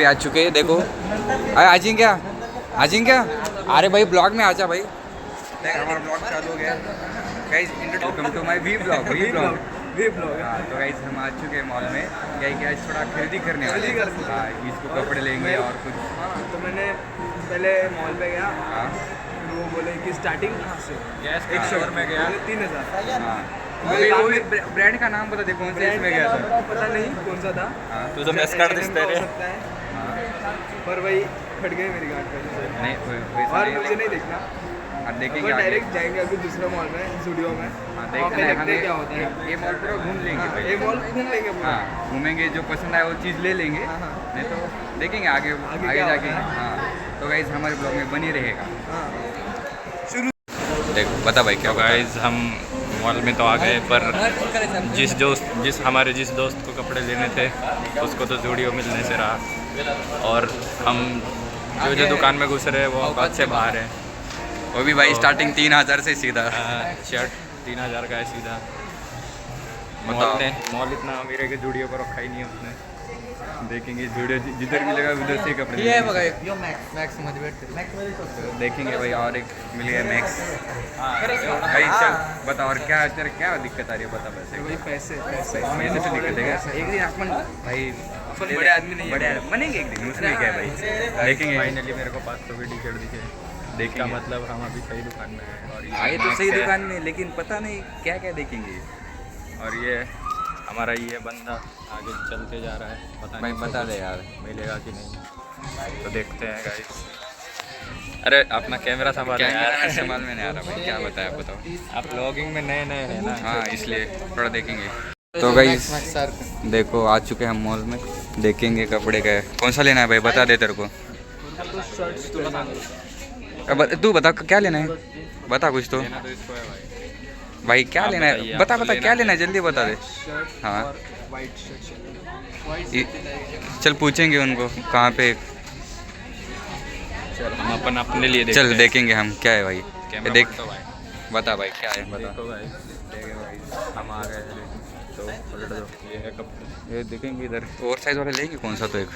भी आ चुके हैं। देखो अरे अजिंक्य अरे भाई ब्लॉग में आजा भाई। देख हमारा ब्लॉग चालू हो गया guys. Welcome to my vlog. हाँ तो गाइस हम आ चुके हैं मॉल में। क्या थोड़ा खरीदी करने वाले। हाँ इसको कपड़े लेंगे और कुछ। हाँ तो मैंने पहले मॉल पे गया। हाँ वो बोले कि स्टार्टिंग कहाँ से? एक शोर में गया 3000। हाँ वो ब्रांड का नाम बता दे कौन से इसमें गया था। पता नहीं कौन सा था। हाँ तुझं मेस कार्ड दिसतंय रे. सकता है पर वही फट गई मेरी गांठ पहले से। नहीं वैसा और नहीं मुझे नहीं देखना। हाँ देखेंगे अपन आगे। डायरेक्ट जाएंगे अभी दूसरे मॉल में स्टूडियो में। हाँ वहाँ देखते पे हैं देखते हैं क्या होता है। ये मॉल पूरा घूम लेंगे हाँ, भाई। ये मॉल घूम लेंगे पूरा। हाँ घूमेंगे जो पसंद आए वो चीज़ ले लेंगे। हाँ, हाँ। नहीं तो देखेंगे आगे आगे क्या जाके। होता है। हाँ तो गाइस हमारे ब्लॉग में बनी रहेगा। हाँ देखो बता भाई क्या गाइस हम मॉल में तो आ गए पर जिस दोस्त को कपड़े लेने थे उसको तो जूडियो मिलने से रहा और हम जो दुकान में घुस रहे हैं वो औकात से बाहर है। वो भी भाई स्टार्टिंग 3000 से सीधा। शर्ट 3000 का है सीधा। बताओ। मॉल इतना अमीर है कि जूडियो को रखा ही नहीं है उसने। देखेंगे वीडियो जिधर मिलेगा उधर से कपड़े ये है लेंगे। बघा यो मॅक्स मध्ये भेटते। तो देखेंगे भाई और एक मिल गया मैक्स। भाई चल बता और क्या तेरे क्या दिक्कत आ रही है बता। पैसे वही पैसे पैसे से दिक्कत है क्या? एक दिन अपन भाई अपन बड़े आदमी नहीं है। बड़े बनेंगे एक दिन उसमें क्या है भाई। देखेंगे फाइनली मेरे को 500 की टी शर्ट दिखे। देखेंगे का मतलब हम अभी सही दुकान में हैं और आए तो Max सही है। दुकान में लेकिन पता नहीं क्या क्या देखेंगे। और ये हमारा ये बंदा आगे चलते जा रहा है। पता भाई नहीं बता इसको दे यार। मिलेगा कि नहीं तो देखते हैं गाइस। अरे अपना कैमरा संभाल कैमरा इस्तेमाल में नहीं आ रहा भाई क्या बताया बताओ। आप ब्लॉगिंग में नए नए हैं ना। हाँ इसलिए थोड़ा देखेंगे। तो गाइस देखो आ चुके हैं हम मॉल में। देखेंगे कपड़े का कौन सा लेना है भाई बता दे तेरे को। तो शर्ट्स तुला सांगू। तू बता क्या लेना है बता कुछ तो। लेना तो इसको है भाई। भाई क्या आप लेना है बताइए, बता आपको बता लेना क्या है? लेना है जल्दी बता दे। शर्ट हाँ। और वाइट शर्ट। चल पूछेंगे उनको कहाँ पे। चल हम अपने लिए देखते चल हैं। देखेंगे हम क्या है भाई। ये कैमरा देख पलटो भाई। बता भाई क्या है बता। देखो भाई देखे भाई हम आ गए हैं। तो पलट दो ये है कपड़े। ये देखेंगे इधर ओवर साइज वाले लेंगे कौन सा तो एक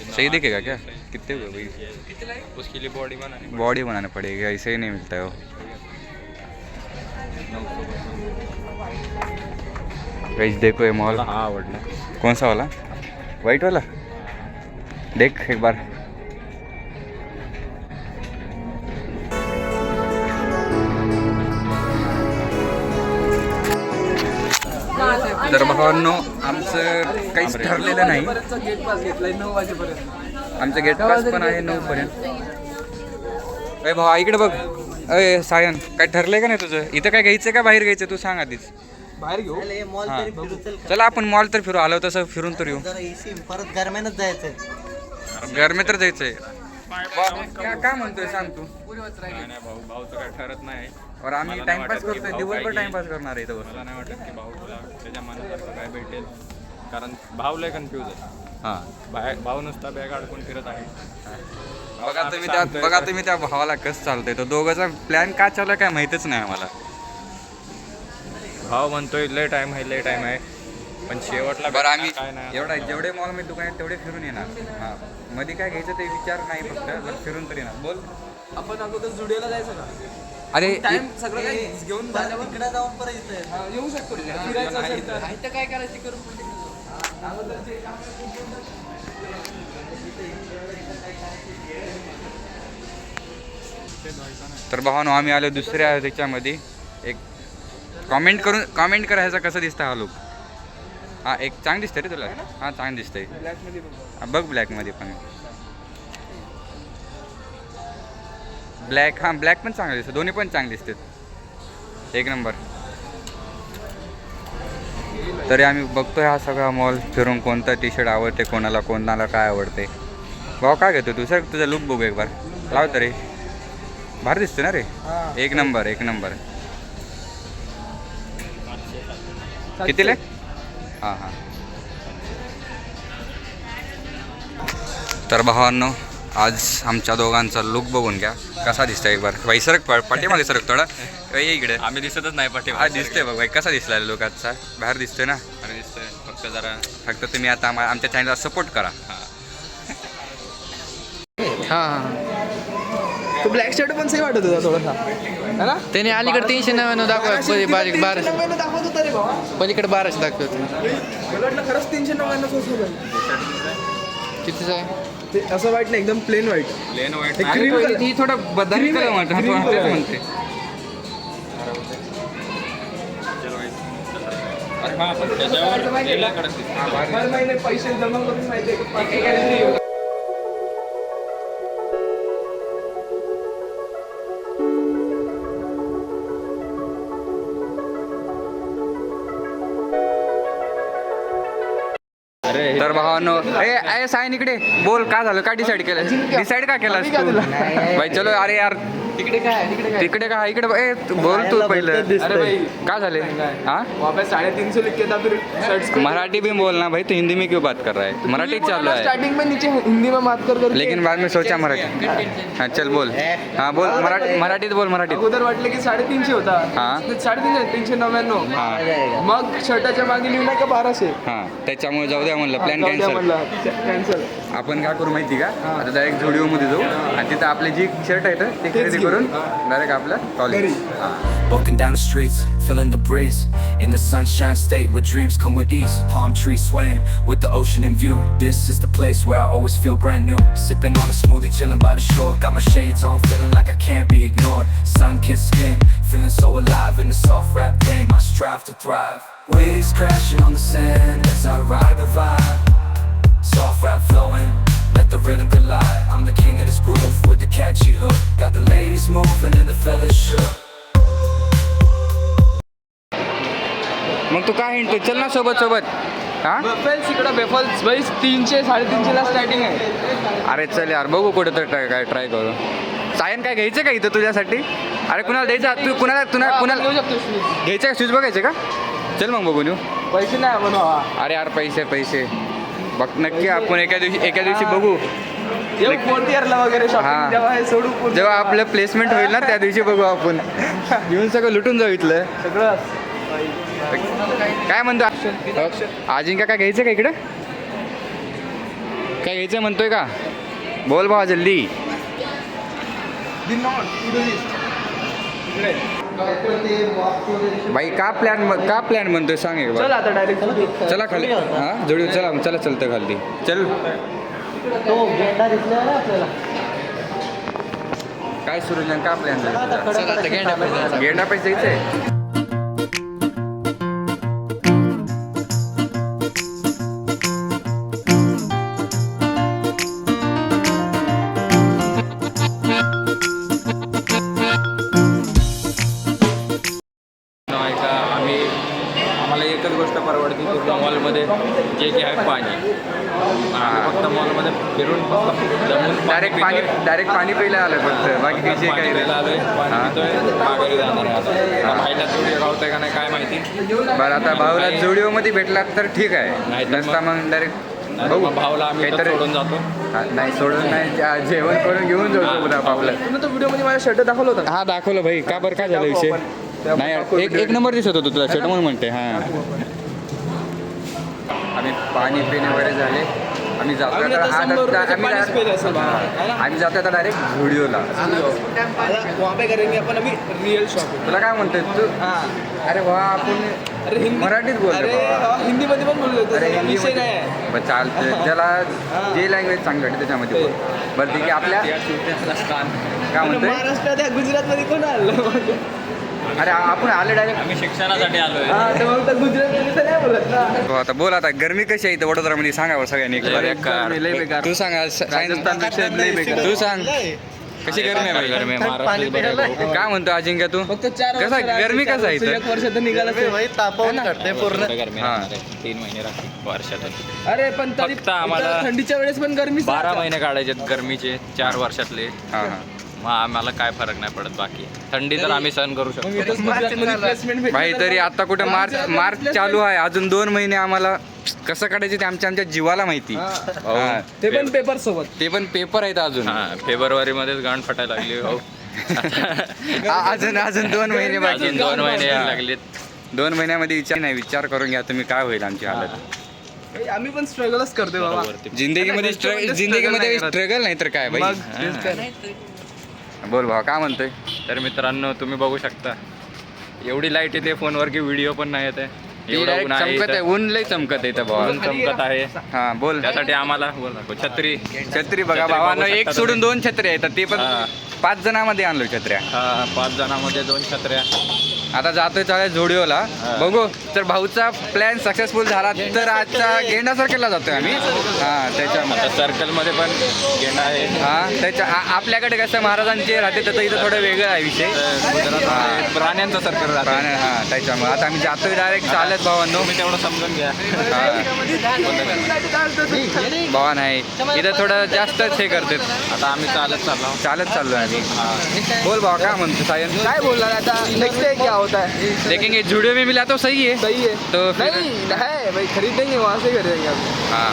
सही दिखेगा क्या। कितने हुए भाई। उसके लिए बॉडी बनानी बॉडी बनाना पड़ेगा ऐसे ही नहीं मिलता है वो। गाइस देखो ये मॉल हाँ आवडलं। कौन सा वाला वाइट वाला देख एक बार। तर भावांनो आमचं काहीच ठरलेलं नाही। गेट पास घेतलाय 9 वाजेपर्यंत। आमचं गेट पास पण आहे 9 पर्यंत। अरे भावा इकडे बघ। अय सायन काय ठरलंय का नाही तुझं इथं काय घ्यायचं का बाहेर घ्यायचं तू सांग आधीच। बाहेर घेऊ। हां चला आपण मॉल तर फिरू आलो तसं फिरून तर येऊ। परत गरम्यानच जायचंय। गरमे तर जायचंय। काय म्हणतोय सांग तू। नाही नाही भाऊचं काय ठरत नाही. और आम्ही मला नाही टाइमपास वाटत की करतोय भाऊ दिवसभर काय टाइमपास करणार आहे इथं मला नाही वाटत की भाऊला त्याच्या मनासारखं काय भेटेल. कारण भाऊ लय कन्फ्यूज आहे. हां भाऊ नुसता बॅग अडकून फिरत आहे. बघा तुम्ही त्या भावाला कसं चालतंय तो दोघांचा प्लॅन का चालू आहे काय माहितच नाही आम्हाला. भाऊ म्हणतोय लय टाइम आहे पण शेवटला बरं आम्ही काय नाही. एवढा जेवढे मॉल मध्ये दुकान आहेत तेवढे फिरून येणार. हां मध्ये काय घ्यायचं ते विचार नाही फक्त पण फिरून तर येणार. बोल आपण अगोदर स्टुडिओला जायचं का? अरे टाइम सगळं काही घेऊन झाल्यावर इकडे जाऊन परत येऊ शकतो. फिरायचं असेल तर काय करायचं करून तर भावानो आम्ही आलो दुसऱ्या त्याच्यामध्ये एक कॉमेंट करा ह्याचा कसं दिसतं हा लुक. हां एक चांगलं दिसतंय रे तुला. हां चांगलं दिसतंय. ब्लॅकमध्ये बघू. बघ ब्लॅकमध्ये पण ब्लॅक. हां ब्लॅक पण चांगलं दिसतं दोन्ही पण चांगले दिसतात एक नंबर. तरी आम्ही बघतोय हा सगळा मॉल फिरून कोणता टी शर्ट आवडते कोणाला काय आवडते. भाऊ काय घेतो तू सर तुझा लुक बघू एक बार लाव तरी भारी दिसतो ना रे. एक नंबर कितीला हां हां. तर भावांनो आज आमच्या दोघांचा लुक बघून घ्या कसा दिसतोय एक बार. भाई सरक पाठीमागे सरक थोडा ये इकडे. आम्ही दिसतच नाही पाठी. हा दिसतोय बघ भाई कसा दिसला लुक आजचा बाहेर दिसतोय ना. दिसतोय फक्त जरा फक्त तुम्ही आता आमच्या चॅनलला सपोर्ट करा. तो ब्लॅक शर्ट पण सही वाटत होता थोडासा है ना. त्याने अलीकडे 399 दाखवत बारीक 399 दाखवत होता रे भावा. पलीकडे 1200 दाखवत. मला वाटलं खरंच 399 स्वस्त कितीच आहे ते असं वाईट नाही एकदम plain white. Plain white cream colour. ही थोडा बदामी कलर म्हणतो हा, Green तो color. म्हणते. अरे हा पण त्याच्यावर गेल्याकडे हर महिने पैसे जमा करून माहिती आहे का तर भावांनो ए सायन इकडे बोल काय झालं काय डिसाईड केलं डिसाईड का केलास तू भाई चलो अरे यार तिकडे काय तिकडे का इकडे ए तू बोल तू पहिलं अरे भाई काय झाले हाँ वहाँ पे 350 लिख के था फिर शर्ट्स मराठी भी बोलना भाई तो हिंदी में क्यों बात कर रहा है मराठी चालू है स्टार्टिंग में नीचे हिंदी में बात कर लेकिन बाद में सोचा मराठी हाँ चल बोल हाँ बोल मराठीत बोल मराठीत अगोदर वाटलं की 350 होता हा. 399 हां मग शर्टाच्या मागे लिहिलं का 1200 हां त्याच्यामुळे जाऊ द्या म्हणलं प्लॅन कॅन्सल कॅन्सल. आपण काय करू माहिती का आता डायरेक्ट झुडिओमध्ये जाऊ आणि तिथं आपले जी शर्ट आहेत ते खरेदी करून डायरेक्ट आपलं कॉलेज हां Walking down the streets, feeling the breeze. In the sunshine state where dreams come with ease. Palm trees swaying with the ocean in view. This is the place where I always feel brand new. Sipping on a smoothie, chilling by the shore. Got my shades on, feeling like I can't be ignored. Sun-kissed skin, feeling so alive in the soft rap game. I strive to thrive. Waves crashing on the sand as I ride the vibe. Soft rap flowing, let the rhythm collide. I'm the king of this groove with the catchy hook. Got the ladies moving and the fellas shook. मग तू काय हिंडतो चल ना सोबत सोबत हां बेफल्स इकडं बेफल्स भाई 300 350 ला स्टार्टिंग आहे. अरे चल यार बघू कुठं तर काय ट्राय करू सायन काय घ्यायचं का इथं तुझ्यासाठी अरे कुणाला द्यायचं तू कुणाला कुणाला घेऊ शकतो shoes. घ्यायचं का शूज बघायचे का चल मग बघून येऊ पैसे नाही आपण भावा. अरे यार पैसे बघ नक्की आपण एका दिवशी बघू येऊ 4th इयरला वगैरे हा. शॉपिंग जेव्हा हे सोडू पूर्ण. जेव्हा आपलं प्लेसमेंट होईल ना त्या दिवशी बघू आपण घेऊन सगळं लुटून जाऊ इथलं सगळं काय म्हणतो अजिंक्य काय घ्यायचं का इकडं काय घ्यायचं म्हणतोय का बोल भावा जल्दी भाई का प्लॅन म्हणतोय सांग एक चल बार आता डायरेक्ट चला खाली हां जोडी चला चलतं खाली चल तो गेंडा दिसला ना आपल्याला. काय सुरू का प्लॅन चला आता गेंडा पैसे जायचंय आम्हाला एकच गोष्ट परवडते पूर्ण मॉलमध्ये जे की आहे पाणी आम्ही फक्त मॉलमध्ये फिरून फक्त जमून डायरेक्ट पाणी प्यायला आलं फक्त बाकी जे पाणी काही प्यायला आलोय पाणी पितोय माघारी जाणार आहे आता भाईला जोडी गावतंय का नाही काय माहिती बरं आता भाऊला जुडिओमध्ये भेटलात तर ठीक आहे नाहीतर नसता मग डायरेक्ट नाही मग भाऊला आम्ही इथं सोडून जातो नाही सोडून नाही जेवण करून घेऊन जाऊ सोबत आपलं तुम्ही तो व्हिडिओ मध्ये माझा शर्ट दाखवला होता. हा दाखवलं भाई का बरं काय झालं विषय नाही यार, एक नंबर दिसत होतो तुला शर्ट म्हणून म्हणते हां आम्ही पाणी पिणे वगैरे झाले आम्ही जातो आम्ही आता 100 रुपयाचं पाणीच पेलं असेल भावा. है ना? आम्ही जातो आता डायरेक्ट झुडिओला आता वहाँ पे करेंगे अपन अभी रियल शॉपिंग. तुला काय म्हणतोय तू अरे वा आपण अरे हिंदी मराठीत बोलतो अरे बाबा. हिंदी मध्ये पण बोललो अरे होतो हिंदी विषय नाही आहे. बरं चालतं त्याला जे लँग्वेज चांगलं वाटतं त्याच्यामध्ये बोल बरं ठीक आहे आपल्या काय म्हणतोय महाराष्ट्रात या गुजरात मध्ये कोण आलं. अरे आपण आले डायरेक्ट आम्ही शिक्षणासाठी आलोय हा तर मग तर गुजरात मध्ये तर नाही बोलत ना. आता बोल आता गरमी कशी आहे इथं वडोदरामध्ये सांगा बरं सगळ्यांनी लय बेकार. तू सांग राजस्थानपेक्षा लय बेकार. तू सांग कशी गरमी आहे गरमी आहे, महाराष्ट्रात बरं आहे भाऊ. काय म्हणतो अजिंक्य तू फक्त 4 कसा गरमी कसा आहे इथं? एक वर्ष तर निघाला पूर्ण गरमी हा. राहणार आहे. 3 महिने राहतील वर्षातून अरे पण तरी फक्त आम्हाला थंडीच्या वेळेस पण गरमी 12 महिने काढायचे गरमीचे 4 वर्षातले हां हां मग आम्हाला काय फरक नाही पडत बाकी थंडी तर आम्ही सहन करू शकतो प्लेसमेंट भाई तरी आता कुठे मार्च चालू आहे अजून 2 महिने आम्हाला कसं काढायचे ते आमच्या जीवाला माहिती हा. ते पण पेपर सोबत. ते पण पेपर आहेत अजून हा फेब्रुवारीमध्येच गांड फटायला लागली हो अजून 2 महिने बाकी अजून 2 महिने यायला लागलेत 2 महिन्यामध्ये विचार करून घ्या तुम्ही काय होईल आमची हालत आम्ही पण स्ट्रगलच करतोय बाबा. जिंदगीमध्ये जिंदगीमध्ये स्ट्रगल नाही तर काय भाई. मग तेच काय. बोल भावा काय म्हणतोय. तर मित्रांनो तुम्ही बघू शकता एवढी लाईट येते फोनवर की व्हिडिओ पण नाही येते. एवढं ऊन आहे चमकत आहे, इथं. ऊन लय चमकत आहे इथं भावा. ऊन चमकत आहे. हा बोल. त्यासाठी आम्हाला छत्री छत्री बघा छत्री भावानं, बघू एक शकता सोडून तुम्ही. 2 छत्र्या आहेत, ते पण हा. 5 जणांमध्ये आणलो छत्र्या. 5 जणांमध्ये 2 छत्र्या. आता जातोय चालेल झोडिओला. हा. बघू तर भाऊचा प्लॅन सक्सेसफुल झाला तर आजचा गेंडा सर्कलला जातोय आम्ही. हा त्याच्यामध्ये आता सर्कलमध्ये पण गेंडा आहे. हा आपल्याकडे कसं महाराजांचे राहते तर इथं थोडं वेगळं आहे विषय. गुजरातमध्ये प्राण्यांचा सर्कल राहतो. हा त्याच्यामुळे आता आम्ही जातोय डायरेक्ट चालत भावांनो. तुम्ही तेवढं समजून घ्या. भावा नाही इथं थोडं जास्तच हे करते. आता आम्ही चालत चाललोय आम्ही. बोल भावा काय म्हणतो सायन. काय बोलणार आता नेक्स्ट डे क्या होता है. देखेंगे झुडिओ में मिला तो सही है. सही है तो फिर नहीं है भाई, खरीदेंगे वहाँ से खरीदेंगे आप. हा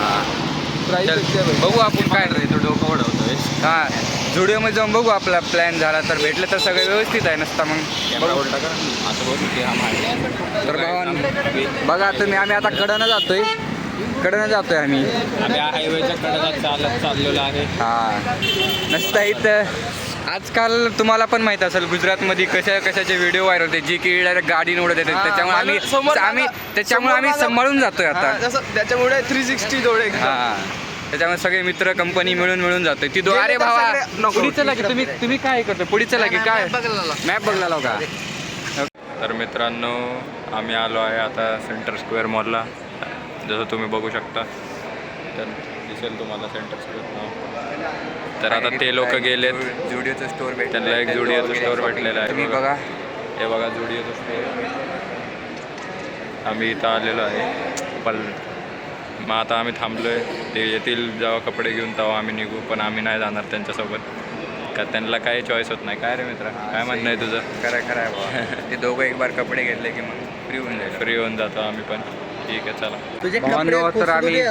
प्राइस चल, देखते हैं भाई. बघू आपण काय. तो डोकं उडवतोय. हा झुडिओमध्ये जाऊन बघू आपला प्लॅन झाला तर भेटलं तर सगळं व्यवस्थित आहे, नसता मग कॅमेरा उलटा कर. असं बोलू की हा मागे. तर भावांनो बघा तुम्ही आम्ही आता कडनं जातोय आम्ही. आम्ही हायवेच्या कडेला चालत चाललेलो आहे. हा नसता इथं आजकाल तुम्हाला पण माहित असेल गुजरातमध्ये कशाचे व्हिडिओ व्हायरल होते जी की डायरेक्ट गाडी निवडत येते. हा, त्याच्यामुळे आम्ही समोर सांभाळून जातोय आता. हा, जसं त्याच्यामुळे 360 जोडे. हा त्याच्यामुळे सगळे मित्र कंपनी मिळून जातोय ती गेले अरे तर भावा सगळे नको. पुढे चला की तुम्ही काय करतो पुढे चला की काय मॅप बघला का. तर मित्रांनो आम्ही आलो आहे आता सेंटर स्क्वेअर मॉलला. जसं तुम्ही बघू शकता तर दिसेल तुम्हाला सेंटर स्क्वेअर मॉल. तर आता ते लोक गेलेत. झुडिओचं स्टोर त्यांना एक झुडिओचं स्टोअर भेटलेलं आहे. तुम्ही बघा हे बघा झुडिओचं स्टोअर. आम्ही इथं आलेलो आहे पण मग आता आम्ही थांबलोय. ते येतील जेव्हा कपडे घेऊन तेव्हा आम्ही निघू. पण आम्ही नाही जाणार त्यांच्यासोबत का त्यांना काही चॉईस होत नाही. काय रे मित्रा काय म्हणणं आहे तुझं. खरं आहे बाबा. ते दोघं एक बार कपडे घेतले की मग फ्री होऊन जाईल. फ्री होऊन जातो आम्ही पण. ठीक आहे चला. भावांनो तर आम्ही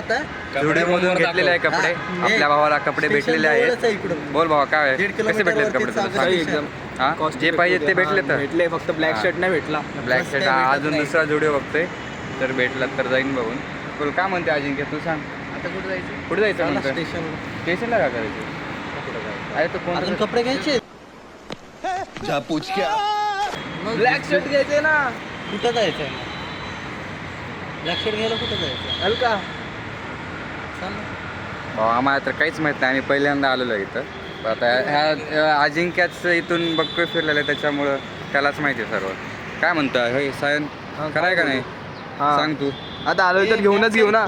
झुडिओमधून घेतलेले आहे कपडे. आपल्या भावाला कपडे भेटलेले आहेत. बोल भावा काय कसे भेटले कपडे तुला. एकदम हा जे पाहिजे ते भेटले तर. भेटले, फक्त ब्लॅक शर्ट नाही भेटला. ब्लॅक शर्ट अजून दुसरा झुडिओ बघतोय तर भेटला तर जाईन बघून. बोल काय म्हणते अजिंक्य तू सांग. आता कुठे जायचं म्हणतो. स्टेशन स्टेशनला काय करायचं. अरे तो कोण कपडे घ्यायचे. ब्लॅक शर्ट घ्यायचे ना. कुठं जायचंय ब्लॅक शर्ट घ्यायला. कुठं जायचं हलका. आम्हाला तर काहीच माहित नाही. आम्ही पहिल्यांदा आलेलो आहे इथं. आता ह्या अजिंक्याच इथून बघतोय फिरलेलं आहे त्याच्यामुळं त्यालाच माहिती आहे सर्व. काय म्हणतो हे सायन कराय का नाही सांग तू. आता आलो तर घेऊनच घेऊ ना.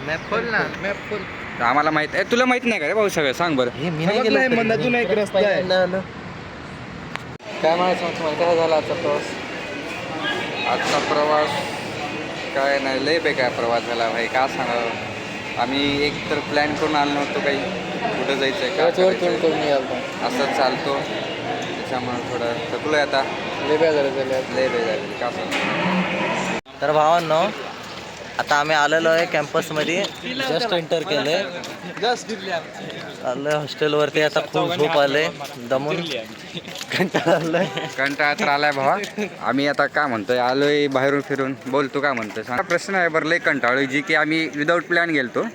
मॅप खोल ना. मॅप खोल. आम्हाला माहित आहे. तुला माहित नाही का रे भाऊ सगळं सांग बरं. मनातून एक रस्ता आहे. काय म्हणायचं तुम्हाला काय झाला आजचा प्रवास. आजचा प्रवास काय नाही लय बेकार प्रवास झाला भाई. का सांगावं. आम्ही एक तर प्लॅन करून आलो नव्हतो काही कुठं जायचं आहे का असंच चालतो. त्याच्यामुळे थोडं थकलो आहे आता. लय बेजार का सांग. तर भावांनो आता आम्ही आलेलो आहे कॅम्पसमध्ये. जस्ट एंटर केलंय. आलोय हॉस्टेलवरती. आता खूप झोप आले. दमून कंटाळा तर आलाय भावा. आम्ही आता काय म्हणतोय आलोय बाहेरून फिरून. बोल तू काय म्हणतोय सांग. प्रश्न आहे बरं लय कंटाळोय जी की आम्ही विदाऊट प्लॅन गेलतो.